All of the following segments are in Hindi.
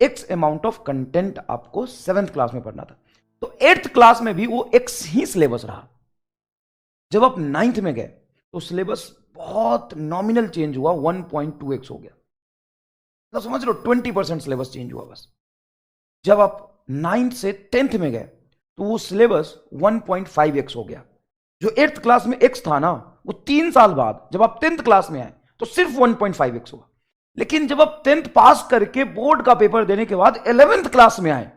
एक्स अमाउंट ऑफ कंटेंट आपको 7th क्लास में पढ़ना था, तो 8th क्लास में भी वो एक्स ही सिलेबस रहा। जब आप 9th में गए तो सिलेबस बहुत नॉमिनल चेंज हुआ, 1.2x हो गया, तो समझ लो 20% सिलेबस चेंज हुआ बस। जब आप 9th से 10th में गए तो वो सिलेबस 1.5x हो गया। जो 8th क्लास में x था ना, वो 3 साल बाद जब आप 10th क्लास में आए तो सिर्फ 1.5x हुआ। लेकिन जब आप 10th पास करके बोर्ड का पेपर देने के बाद 11th क्लास में आए,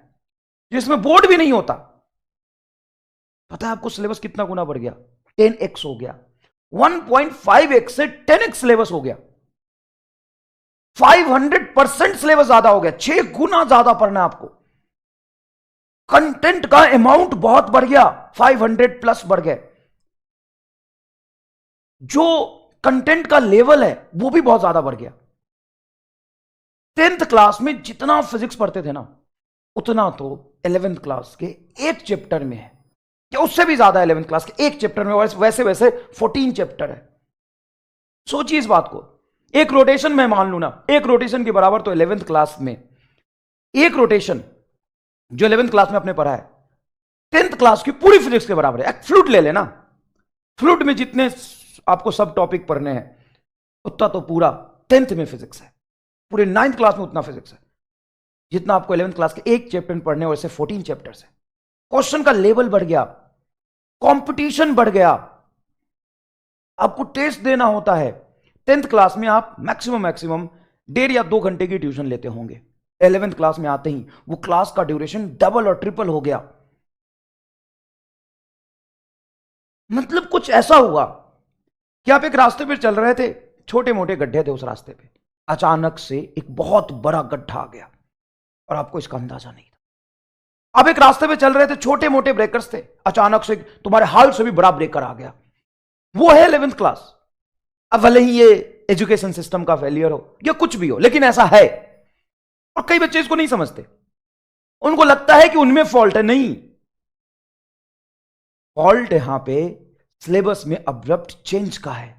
जिसमें बोर्ड भी नहीं होता, पता है आपको सिलेबस कितना गुना बढ़ गया? 10x हो गया। 1.5x से 10x सिलेबस हो गया। 500% सिलेबस ज्यादा हो गया, 6 गुना ज्यादा पढ़ना आपको। कंटेंट का अमाउंट बहुत बढ़ गया, 500 प्लस बढ़ गए। जो कंटेंट का लेवल है वो भी बहुत ज्यादा बढ़ गया। 10th क्लास में जितना फिजिक्स पढ़ते थे ना, उतना तो 11th क्लास के एक चैप्टर में है, या उससे भी ज्यादा 11th क्लास के एक चैप्टर में, वैसे वैसे 14 चैप्टर है। सोचिए इस बात को, एक रोटेशन में मान लू ना, एक रोटेशन के बराबर तो 11th क्लास में एक रोटेशन जो 11th क्लास में आपने पढ़ा है 10th क्लास की पूरी फिजिक्स के बराबर है। एक फ्लूइड ले लेना, फ्लूइड में जितने आपको सब टॉपिक पढ़ने हैं उतना तो पूरा 10th में फिजिक्स है, पूरे 9th क्लास में उतना फिजिक्स है जितना आपको 11th क्लास के एक चैप्टर में पढ़ने, वैसे 14 चैप्टर्स है। क्वेश्चन का लेवल बढ़ गया, कंपटीशन बढ़ गया, आपको टेस्ट देना होता है। 10th क्लास में आप मैक्सिमम 1.5 या 2 घंटे की ट्यूशन लेते होंगे, 11th क्लास में आते ही वो क्लास का ड्यूरेशन डबल और ट्रिपल हो गया। मतलब कुछ ऐसा हुआ कि आप एक रास्ते पर चल रहे थे, छोटे मोटे गड्ढे थे उस रास्ते पे, अचानक से एक बहुत बड़ा गड्ढा आ गया और आपको इसका अंदाजा नहीं था। आप एक रास्ते पे चल रहे थे, छोटे मोटे ब्रेकर्स थे, अचानक से तुम्हारे हाल से भी बड़ा ब्रेकर आ गया। वो है 11th क्लास। अब भले ही ये एजुकेशन सिस्टम का फेलियर हो या कुछ भी हो, लेकिन ऐसा है। और कई बच्चे इसको नहीं समझते, उनको लगता है कि उनमें फॉल्ट है। नहीं, फॉल्ट यहां पे सिलेबस में अब्रप्ट चेंज का है।